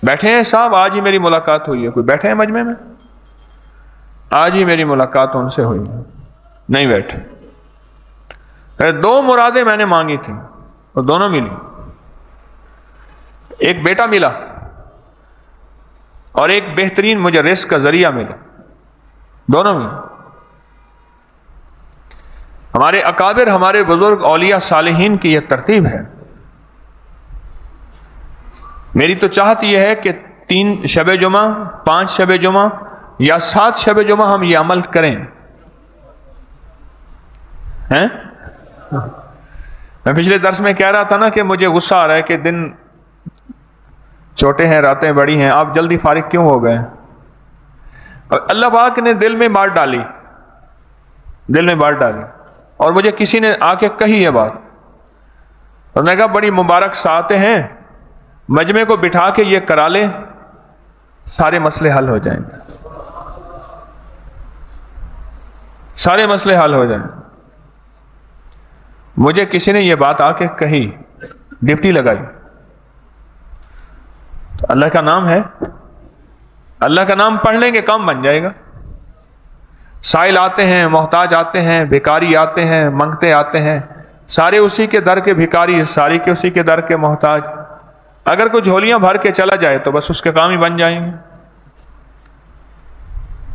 بیٹھے ہیں صاحب، آج ہی میری ملاقات ہوئی ہے، کوئی بیٹھے ہیں مجمع میں؟ آج ہی میری ملاقات ان سے ہوئی ہے، نہیں بیٹھے۔ 2 مرادیں میں نے مانگی تھیں اور دونوں ملی۔ ایک بیٹا ملا اور ایک بہترین مجھے رزق کا ذریعہ ملا، دونوں ملا۔ ہمارے اکابر، ہمارے بزرگ اولیاء صالحین کی یہ ترتیب ہے۔ میری تو چاہت یہ ہے کہ 3 شب جمعہ، 5 شب جمعہ یا 7 شب جمعہ ہم یہ عمل کریں ہیں؟ میں پچھلے درس میں کہہ رہا تھا نا کہ مجھے غصہ آ رہا ہے کہ دن چھوٹے ہیں، راتیں بڑی ہیں، آپ جلدی فارغ کیوں ہو گئے؟ اور اللہ پاک نے دل میں بات ڈالی، دل میں بات ڈالی، اور مجھے کسی نے آ کے کہی یہ بات، اور میں کہا بڑی مبارک ساعتیں ہیں، مجمع کو بٹھا کے یہ کرا لیں، سارے مسئلے حل ہو جائیں گے، سارے مسئلے حل ہو جائیں گے۔ مجھے کسی نے یہ بات آ کے کہی، ڈپٹی لگائی۔ تو اللہ کا نام ہے، اللہ کا نام پڑھ لیں گے کام بن جائے گا۔ سائل آتے ہیں، محتاج آتے ہیں، بھکاری آتے ہیں، منگتے آتے ہیں، سارے اسی کے در کے بھکاری، ساری کے اسی کے در کے محتاج۔ اگر کوئی جھولیاں بھر کے چلا جائے تو بس اس کے کام ہی بن جائیں گے۔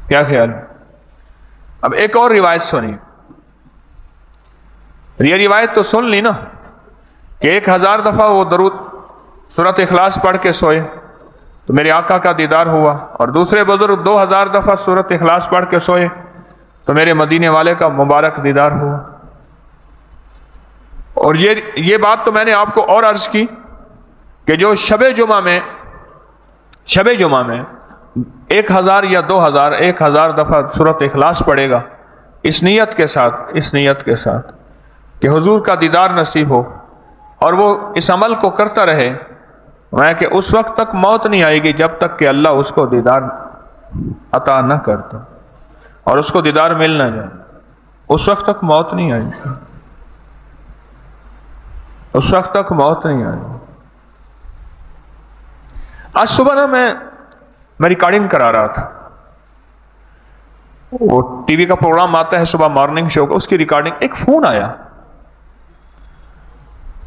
کیا خیال ہے؟ اب ایک اور روایت سنی، یہ روایت تو سن لی نا کہ 1000 دفعہ وہ درود سورۃ اخلاص پڑھ کے سوئے تو میرے آقا کا دیدار ہوا، اور دوسرے بزرگ 2000 دفعہ سورۃ اخلاص پڑھ کے سوئے تو میرے مدینے والے کا مبارک دیدار ہوا۔ اور یہ بات تو میں نے آپ کو اور عرض کی کہ جو شب جمعہ میں 1000 یا 1000 دفعہ سورۃ اخلاص پڑھے گا، اس نیت کے ساتھ کہ حضور کا دیدار نصیب ہو، اور وہ اس عمل کو کرتا رہے، میں کہ اس وقت تک موت نہیں آئے گی جب تک کہ اللہ اس کو دیدار عطا نہ کرتا، اور اس کو دیدار مل نہ جائے، اس وقت تک موت نہیں آئے گی، اس وقت تک موت نہیں آئے گی۔ آج صبح نا میں ریکارڈنگ کرا رہا تھا، وہ ٹی وی کا پروگرام آتا ہے صبح مارننگ شو کا، اس کی ریکارڈنگ، ایک فون آیا،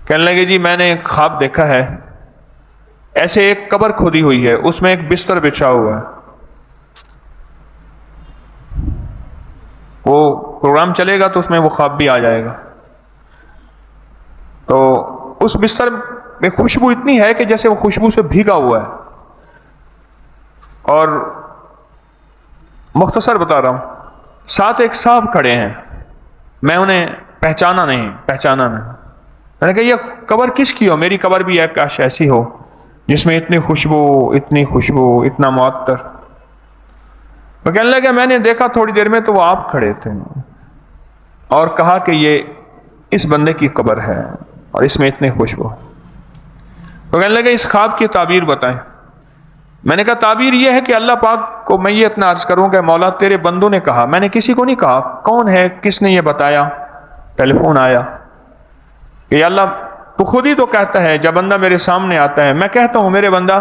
کہنے لگے جی میں نے ایک خواب دیکھا ہے، ایسے ایک قبر کھودی ہوئی ہے، اس میں ایک بستر بچھا ہوا ہے، وہ پروگرام چلے گا تو اس میں وہ خواب بھی آ جائے گا۔ تو اس بستر میں خوشبو اتنی ہے کہ جیسے وہ خوشبو سے بھیگا ہوا ہے، اور مختصر بتا رہا ہوں، ساتھ ایک صاحب کھڑے ہیں، میں انہیں پہچانا نہیں۔ میں نے کہا یہ قبر کس کی ہو؟ میری قبر بھی ایک کاش ایسی ہو جس میں اتنی خوشبو، اتنا معطر۔ وہ کہنے لگا میں نے دیکھا تھوڑی دیر میں تو وہ آپ کھڑے تھے، اور کہا کہ یہ اس بندے کی قبر ہے اور اس میں اتنی خوشبو۔ وہ کہنے لگا اس خواب کی تعبیر بتائیں۔ میں نے کہا تعبیر یہ ہے کہ اللہ پاک کو میں یہ اتنا عرض کروں کہ مولا تیرے بندوں نے کہا، میں نے کسی کو نہیں کہا، کون ہے، کس نے یہ بتایا، ٹیلی فون آیا کہ یا اللہ تو خود ہی تو کہتا ہے جب بندہ میرے سامنے آتا ہے میں کہتا ہوں میرے بندہ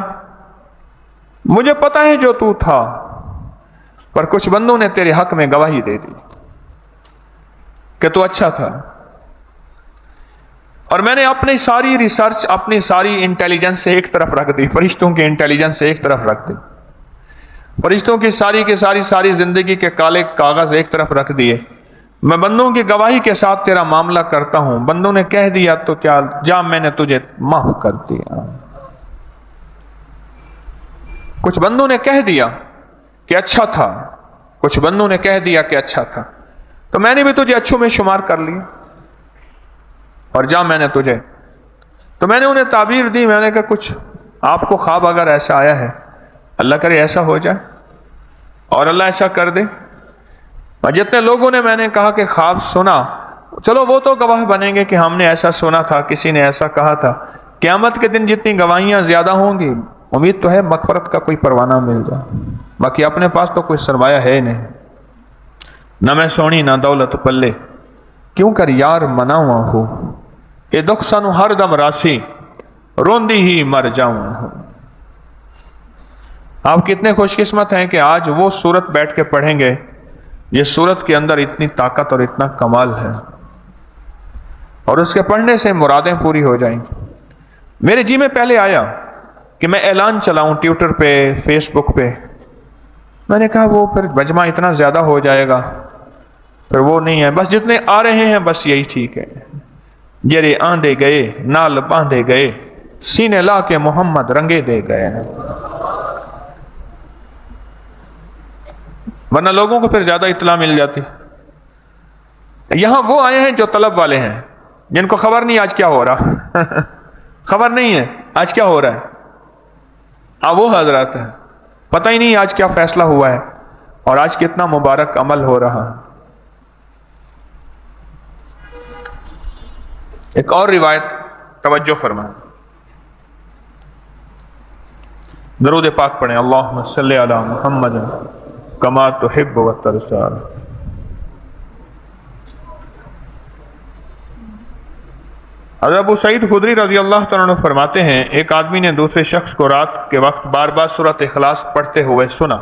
مجھے پتا ہے جو تو تھا، پر کچھ بندوں نے تیرے حق میں گواہی دے دی کہ تو اچھا تھا، اور میں نے اپنی ساری ریسرچ، اپنی ساری انٹیلیجنس سے ایک طرف رکھ دی، فرشتوں کی انٹیلیجنس سے ایک طرف رکھ دی، فرشتوں کی ساری زندگی کے کالے کاغذ ایک طرف رکھ دیے، میں بندوں کی گواہی کے ساتھ تیرا معاملہ کرتا ہوں، بندوں نے کہہ دیا تو چل جا، میں نے تجھے معاف کر دیا۔ کچھ بندوں نے کہہ دیا کہ اچھا تھا، کچھ بندوں نے کہہ دیا کہ اچھا تھا، تو میں نے بھی تجھے اچھوں میں شمار کر لیا، اور جا میں نے تجھے، تو میں نے انہیں تعبیر دی، میں نے کہا کچھ آپ کو خواب اگر ایسا آیا ہے، اللہ کرے ایسا ہو جائے اور اللہ ایسا کر دے، اور جتنے لوگوں نے میں نے کہا کہ خواب سنا، چلو وہ تو گواہ بنیں گے کہ ہم نے ایسا سنا تھا، کسی نے ایسا کہا تھا، قیامت کے دن جتنی گواہیاں زیادہ ہوں گی امید تو ہے مغفرت کا کوئی پروانہ مل جائے، باقی اپنے پاس تو کوئی سرمایہ ہے نہیں، نہ میں سونی نہ دولت پلے، کیوں کر یار مناواں ہو، یہ دکھ سانو ہر دم راسی، روندی ہی مر جاؤں ہو۔ آپ کتنے خوش قسمت ہیں کہ آج وہ سورت بیٹھ کے پڑھیں گے، یہ سورت کے اندر اتنی طاقت اور اتنا کمال ہے، اور اس کے پڑھنے سے مرادیں پوری ہو جائیں گی۔ میرے جی میں پہلے آیا کہ میں اعلان چلاؤں ٹویٹر پہ، فیس بک پہ. میں نے کہا وہ پھر مجمع اتنا زیادہ ہو جائے گا، پھر وہ نہیں ہے، بس جتنے آ رہے ہیں بس یہی ٹھیک ہے. جرے آندے گئے نال باندھے گئے، سینے لا کے محمد رنگے دے گئے ہیں. ورنہ لوگوں کو پھر زیادہ اطلاع مل جاتی. یہاں وہ آئے ہیں جو طلب والے ہیں، جن کو خبر نہیں آج کیا ہو رہا خبر نہیں ہے آج کیا ہو رہا ہے. اب وہ حضرات ہیں، پتہ ہی نہیں آج کیا فیصلہ ہوا ہے اور آج کتنا مبارک عمل ہو رہا ہے. ایک اور روایت توجہ فرمائیں، درود پاک پڑھیں، اللہم صلی علی محمد کما تحب و ترضی. حضرت ابو سعید خدری رضی اللہ تعالیٰ عنہ فرماتے ہیں، ایک آدمی نے دوسرے شخص کو رات کے وقت بار بار سورۃ اخلاص پڑھتے ہوئے سنا.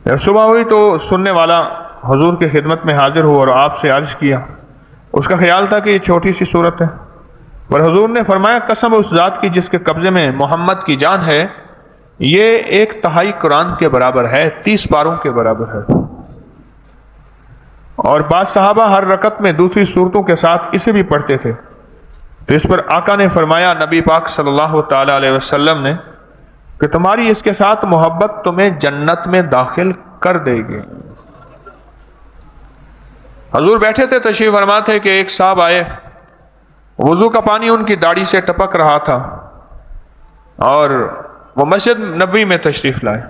جب صبح ہوئی تو سننے والا حضور کی خدمت میں حاضر ہوا اور آپ سے عرض کیا. اس کا خیال تھا کہ یہ چھوٹی سی سورت ہے، پر حضور نے فرمایا قسم اس ذات کی جس کے قبضے میں محمد کی جان ہے، یہ 1/3 قرآن کے برابر ہے، 30 پاروں کے برابر ہے. اور بعض صحابہ ہر رکعت میں دوسری صورتوں کے ساتھ اسے بھی پڑھتے تھے. تو اس پر آقا نے فرمایا، نبی پاک صلی اللہ تعالی علیہ وسلم نے، کہ تمہاری اس کے ساتھ محبت تمہیں جنت میں داخل کر دے گی. حضور بیٹھے تھے، تشریف فرما تھے کہ ایک صاحب آئے، وضو کا پانی ان کی داڑھی سے ٹپک رہا تھا اور وہ مسجد نبوی میں تشریف لائے.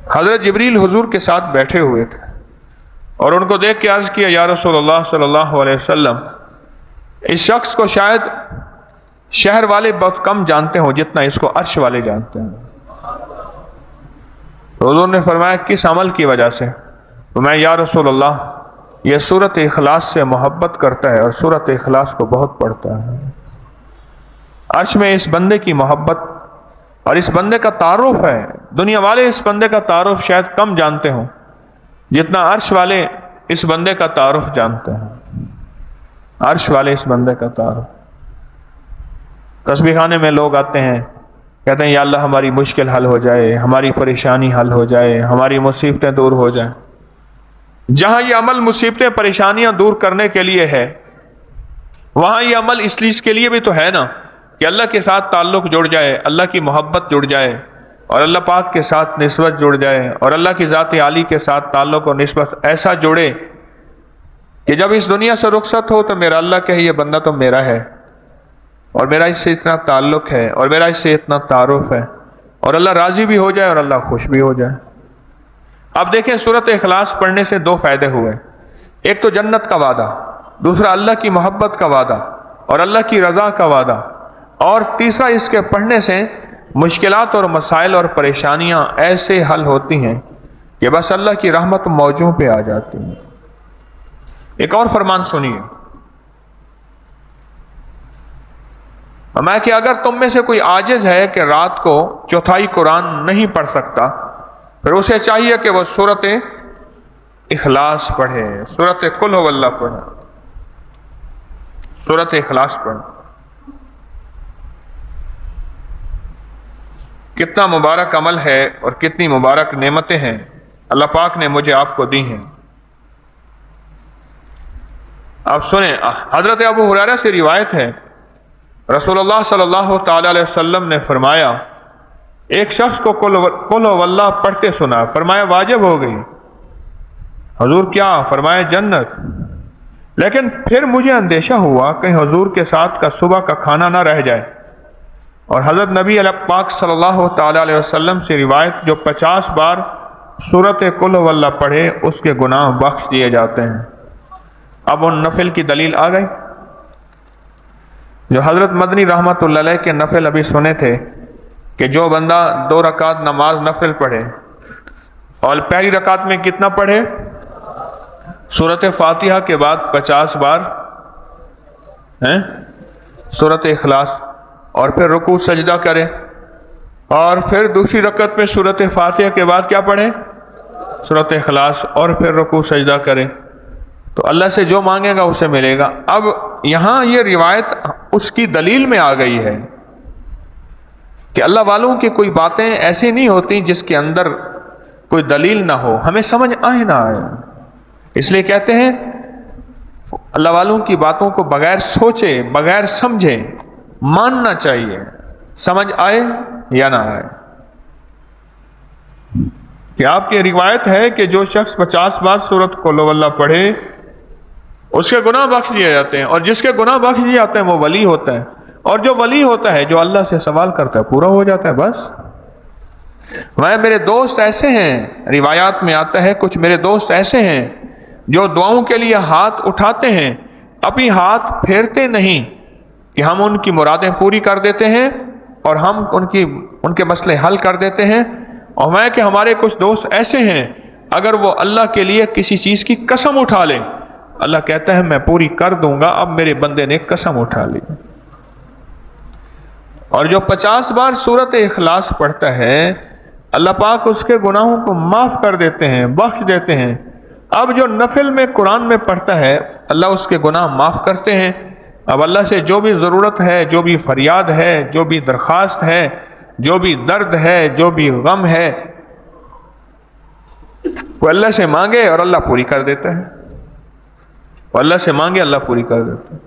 حضرت جبریل حضور کے ساتھ بیٹھے ہوئے تھے اور ان کو دیکھ کے عرض کیا، یا رسول اللہ صلی اللہ علیہ وسلم، اس شخص کو شاید شہر والے بہت کم جانتے ہوں جتنا اس کو عرش والے جانتے ہیں. تو حضور نے فرمایا کس عمل کی وجہ سے؟ تو میں، یا رسول اللہ، یہ سورۃ اخلاص سے محبت کرتا ہے اور سورۃ اخلاص کو بہت پڑھتا ہے. عرش میں اس بندے کی محبت اور اس بندے کا تعارف ہے. دنیا والے اس بندے کا تعارف شاید کم جانتے ہوں جتنا عرش والے اس بندے کا تعارف جانتے ہیں. عرش والے اس بندے کا تعارف. تسبیح خانے میں لوگ آتے ہیں، کہتے ہیں یا اللہ ہماری مشکل حل ہو جائے، ہماری پریشانی حل ہو جائے، ہماری مصیبتیں دور ہو جائیں. جہاں یہ عمل مصیبتیں پریشانیاں دور کرنے کے لیے ہے، وہاں یہ عمل اس لیے کے لیے بھی تو ہے نا کہ اللہ کے ساتھ تعلق جڑ جائے، اللہ کی محبت جڑ جائے اور اللہ پاک کے ساتھ نسبت جڑ جائے اور اللہ کی ذات عالی کے ساتھ تعلق اور نسبت ایسا جوڑے کہ جب اس دنیا سے رخصت ہو تو میرا اللہ کہے یہ بندہ تو میرا ہے اور میرا اس سے اتنا تعلق ہے اور میرا اس سے اتنا تعارف ہے، اور اللہ راضی بھی ہو جائے اور اللہ خوش بھی ہو جائے. اب دیکھیں سورۃ اخلاص پڑھنے سے 2 فائدے ہوئے. ایک تو جنت کا وعدہ، دوسرا اللہ کی محبت کا وعدہ اور اللہ کی رضا کا وعدہ، اور تیسرا اس کے پڑھنے سے مشکلات اور مسائل اور پریشانیاں ایسے حل ہوتی ہیں کہ بس اللہ کی رحمت موجوں پہ آ جاتی ہیں. ایک اور فرمان سنیے، میں کہ اگر تم میں سے کوئی عاجز ہے کہ رات کو 1/4 قرآن نہیں پڑھ سکتا، پھر اسے چاہیے کہ وہ سورۃ اخلاص پڑھے، سورۃ قل هو اللہ پڑھے، سورۃ اخلاص پڑھے. کتنا مبارک عمل ہے اور کتنی مبارک نعمتیں ہیں اللہ پاک نے مجھے آپ کو دی ہیں. آپ سنیں، حضرت ابو ہریرہ سے روایت ہے، رسول اللہ صلی اللہ تعالی علیہ وسلم نے فرمایا، ایک شخص کو قل هو اللہ پڑھتے سنا، فرمایا واجب ہو گئی. حضور کیا؟ فرمایا جنت. لیکن پھر مجھے اندیشہ ہوا کہیں حضور کے ساتھ کا صبح کا کھانا نہ رہ جائے. اور حضرت نبی علیہ پاک صلی اللہ تعالی علیہ وسلم سے روایت، جو 50 بار سورۃ قل هو اللہ پڑھے اس کے گناہ بخش دیے جاتے ہیں. اب ان نفل کی دلیل آ گئی جو حضرت مدنی رحمت اللہ علیہ کے نفل ابھی سنے تھے، کہ جو بندہ 2 رکعت نماز نفل پڑھے اور پہلی رکعت میں کتنا پڑھے؟ سورۃ فاتحہ کے بعد 50 بار سورۃ اخلاص، اور پھر رکوع سجدہ کرے، اور پھر دوسری رکعت میں سورۃ فاتحہ کے بعد کیا پڑھے؟ سورۃ اخلاص، اور پھر رکوع سجدہ کرے، تو اللہ سے جو مانگے گا اسے ملے گا. اب یہاں یہ روایت اس کی دلیل میں آ گئی ہے کہ اللہ والوں کی کوئی باتیں ایسی نہیں ہوتی جس کے اندر کوئی دلیل نہ ہو، ہمیں سمجھ آئے نہ آئے۔ اس لیے کہتے ہیں اللہ والوں کی باتوں کو بغیر سوچے بغیر سمجھے ماننا چاہیے، سمجھ آئے یا نہ آئے۔ کہ آپ کی روایت ہے کہ جو شخص 50 بار سورۃ قل ہو اللہ پڑھے اس کے گناہ بخش دیے جاتے ہیں، اور جس کے گناہ بخش دیے جاتے ہیں وہ ولی ہوتا ہے، اور جو ولی ہوتا ہے جو اللہ سے سوال کرتا ہے پورا ہو جاتا ہے۔ بس میرے دوست ایسے ہیں، روایات میں آتا ہے کچھ میرے دوست ایسے ہیں جو دعاؤں کے لیے ہاتھ اٹھاتے ہیں، ابھی ہاتھ پھیرتے نہیں کہ ہم ان کی مرادیں پوری کر دیتے ہیں اور ہم ان کے مسئلے حل کر دیتے ہیں۔ اور کہ ہمارے کچھ دوست ایسے ہیں اگر وہ اللہ کے لیے کسی چیز کی قسم اٹھا لیں، اللہ کہتا ہے میں پوری کر دوں گا، اب میرے بندے نے قسم اٹھا لی۔ اور جو 50 بار سورۃ اخلاص پڑھتا ہے اللہ پاک اس کے گناہوں کو معاف کر دیتے ہیں، بخش دیتے ہیں۔ اب جو نفل میں قرآن میں پڑھتا ہے اللہ اس کے گناہ معاف کرتے ہیں۔ اب اللہ سے جو بھی ضرورت ہے، جو بھی فریاد ہے، جو بھی درخواست ہے، جو بھی درد ہے، جو بھی غم ہے، وہ اللہ سے مانگے اور اللہ پوری کر دیتا ہے۔ وہ اللہ سے مانگے اللہ پوری کر دیتا ہے۔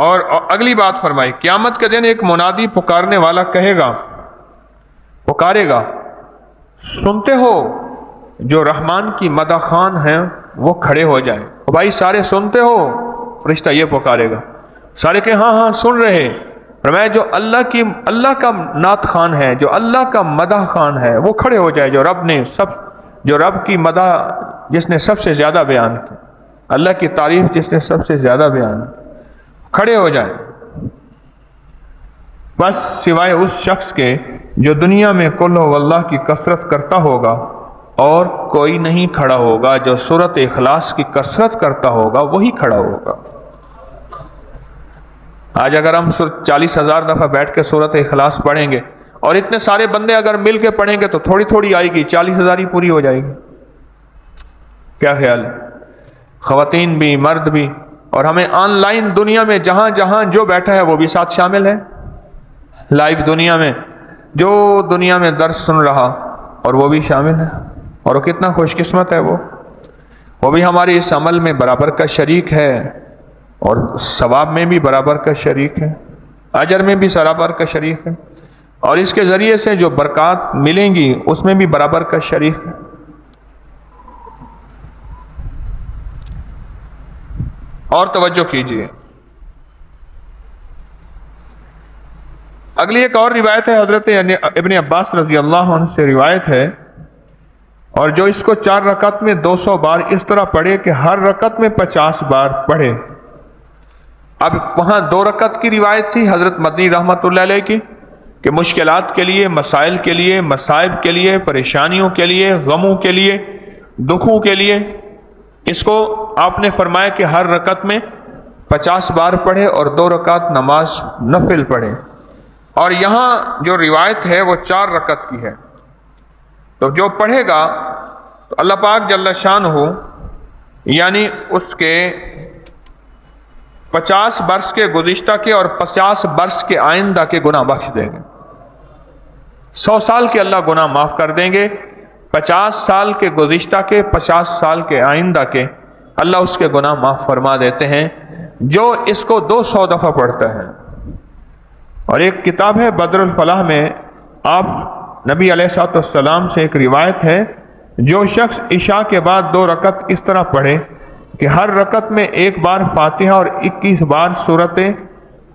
اور اگلی بات فرمائی، قیامت کے دن ایک منادی پکارنے والا پکارے گا، سنتے ہو؟ جو رحمان کی مدح خوان ہیں وہ کھڑے ہو جائیں۔ بھائی سارے سنتے ہو؟ فرشتہ یہ پکارے گا، سارے کہ ہاں ہاں سن رہے۔ فرمایا جو اللہ کا نعت خوان ہے، جو اللہ کا مدح خوان ہے وہ کھڑے ہو جائے، جو رب کی مدح جس نے سب سے زیادہ بیان کی، اللہ کی تعریف جس نے سب سے زیادہ بیان کی، کھڑے ہو جائیں۔ بس سوائے اس شخص کے جو دنیا میں قل ہو اللہ کی کثرت کرتا ہوگا، اور کوئی نہیں کھڑا ہوگا۔ جو سورۃ اخلاص کی کثرت کرتا ہوگا وہی کھڑا ہوگا۔ آج اگر ہم 40,000 دفعہ بیٹھ کے سورۃ اخلاص پڑھیں گے اور اتنے سارے بندے اگر مل کے پڑھیں گے تو تھوڑی تھوڑی آئے گی، 40,000 ہی پوری ہو جائے گی۔ کیا خیال ہے؟ خواتین بھی مرد بھی، اور ہمیں آن لائن دنیا میں جہاں جہاں جو بیٹھا ہے وہ بھی ساتھ شامل ہے، لائیو دنیا میں جو دنیا میں درس سن رہا اور وہ بھی شامل ہے، اور وہ کتنا خوش قسمت ہے، وہ بھی ہمارے اس عمل میں برابر کا شریک ہے، اور ثواب میں بھی برابر کا شریک ہے، اجر میں بھی برابر کا شریک ہے، اور اس کے ذریعے سے جو برکات ملیں گی اس میں بھی برابر کا شریک ہے۔ اور توجہ کیجیے، اگلی ایک اور روایت ہے، حضرت ابن عباس رضی اللہ عنہ سے روایت ہے، اور جو اس کو 4 رکعت میں 200 بار اس طرح پڑھے کہ ہر رکعت میں 50 بار پڑھے۔ اب وہاں 2 رکعت کی روایت تھی حضرت مدنی رحمت اللہ علیہ کی کہ مشکلات کے لیے، مسائل کے لیے، مصائب کے لیے، پریشانیوں کے لیے، غموں کے لیے، دکھوں کے لیے، اس کو آپ نے فرمایا کہ ہر رکعت میں 50 بار پڑھے اور 2 رکعت نماز نفل پڑھے۔ اور یہاں جو روایت ہے وہ 4 رکعت کی ہے، تو جو پڑھے گا تو اللہ پاک جل شانہ یعنی اس کے 50 برس کے گزشتہ کے اور 50 برس کے آئندہ کے گناہ بخش دیں گے۔ 100 سال کے اللہ گناہ معاف کر دیں گے، 50 سال کے گزشتہ کے، 50 سال کے آئندہ کے اللہ اس کے گناہ معاف فرما دیتے ہیں جو اس کو 200 دفعہ پڑھتا ہے۔ اور ایک کتاب ہے بدر الفلاح میں آپ نبی علیہ الصلوۃ والسلام سے ایک روایت ہے، جو شخص عشاء کے بعد 2 رکعت اس طرح پڑھے کہ ہر رکعت میں 1 بار فاتحہ اور 21 بار سورۃ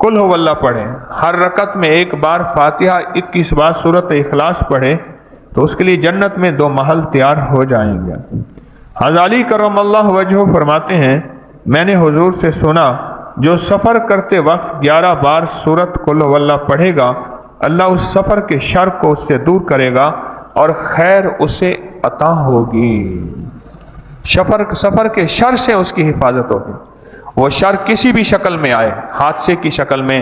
قل ہو اللہ پڑھے، ہر رکعت میں 1 بار فاتحہ، 21 بار سورۃ اخلاص پڑھے، تو اس کے لیے جنت میں 2 محل تیار ہو جائیں گے۔ حضرت علی کرم اللہ وجہہ فرماتے ہیں میں نے حضور سے سنا جو سفر کرتے وقت 11 بار سورۃ قل ہو اللہ پڑھے گا اللہ اس سفر کے شر کو اس سے دور کرے گا اور خیر اسے عطا ہوگی۔ سفر کے شر سے اس کی حفاظت ہوگی، وہ شر کسی بھی شکل میں آئے، حادثے کی شکل میں،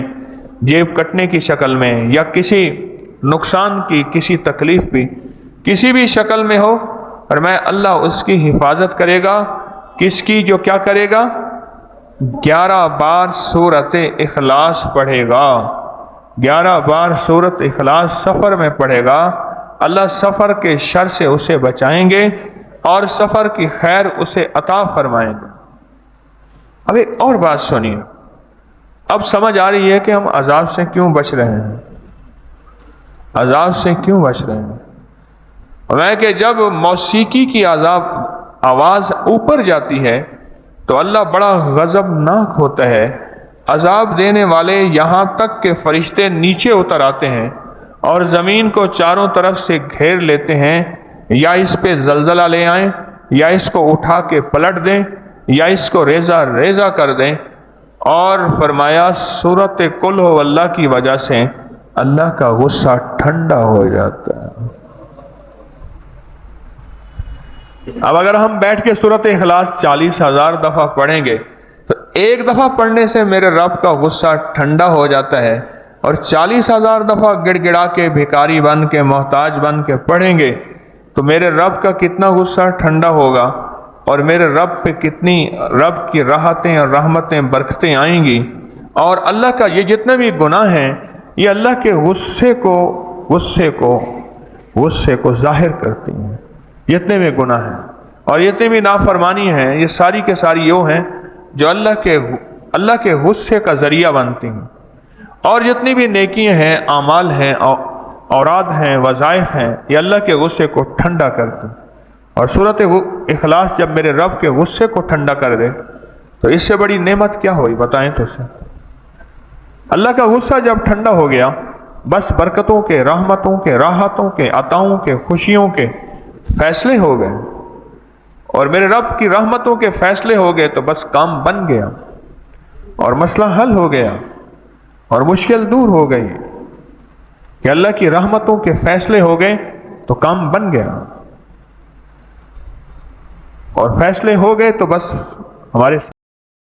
جیب کٹنے کی شکل میں، یا کسی نقصان کی، کسی تکلیف بھی، کسی بھی شکل میں ہو، اور میں اللہ اس کی حفاظت کرے گا کس کی؟ جو کیا کرے گا؟ 11 بار سورت اخلاص پڑھے گا، 11 بار سورت اخلاص سفر میں پڑھے گا، اللہ سفر کے شر سے اسے بچائیں گے اور سفر کی خیر اسے عطا فرمائیں گے۔ اب ایک اور بات سنیے، اب سمجھ آ رہی ہے کہ ہم عذاب سے کیوں بچ رہے ہیں، عذاب سے کیوں بچ رہے ہیں۔ میں کہ جب موسیقی کی آواز اوپر جاتی ہے تو اللہ بڑا غضبناک ہوتا ہے، عذاب دینے والے یہاں تک کہ فرشتے نیچے اتر آتے ہیں اور زمین کو چاروں طرف سے گھیر لیتے ہیں، یا اس پہ زلزلہ لے آئیں، یا اس کو اٹھا کے پلٹ دیں، یا اس کو ریزہ ریزہ کر دیں۔ اور فرمایا سورت قل ہو اللہ کی وجہ سے اللہ کا غصہ ٹھنڈا ہو جاتا ہے۔ اب اگر ہم بیٹھ کے سورت اخلاص 40,000 دفعہ پڑھیں گے تو ایک دفعہ پڑھنے سے میرے رب کا غصہ ٹھنڈا ہو جاتا ہے، اور 40,000 دفعہ گڑ گڑا کے بھیکاری بن کے محتاج بن کے پڑھیں گے تو میرے رب کا کتنا غصہ ٹھنڈا ہوگا، اور میرے رب پہ کتنی رب کی راحتیں اور رحمتیں برکتیں آئیں گی۔ اور اللہ کا یہ جتنے بھی گناہ ہیں یہ اللہ کے غصے کو ظاہر کرتی ہیں، جتنے بھی گناہ ہیں اور جتنی بھی نافرمانی ہیں یہ ساری کے ساری وہ ہیں جو اللہ کے غصے کا ذریعہ بنتی ہیں، اور جتنی بھی نیکیاں ہیں، اعمال ہیں، اوراد ہیں، وظائف ہیں، یہ اللہ کے غصے کو ٹھنڈا کرتی ہیں۔ اور سورت اخلاص جب میرے رب کے غصے کو ٹھنڈا کر دے تو اس سے بڑی نعمت کیا ہوئی بتائیں تو سے۔ اللہ کا غصہ جب ٹھنڈا ہو گیا بس برکتوں کے، رحمتوں کے، راحتوں کے، عطاؤں کے، خوشیوں کے فیصلے ہو گئے، اور میرے رب کی رحمتوں کے فیصلے ہو گئے تو بس کام بن گیا اور مسئلہ حل ہو گیا اور مشکل دور ہو گئی کہ اللہ کی رحمتوں کے فیصلے ہو گئے تو کام بن گیا، اور فیصلے ہو گئے تو بس ہمارے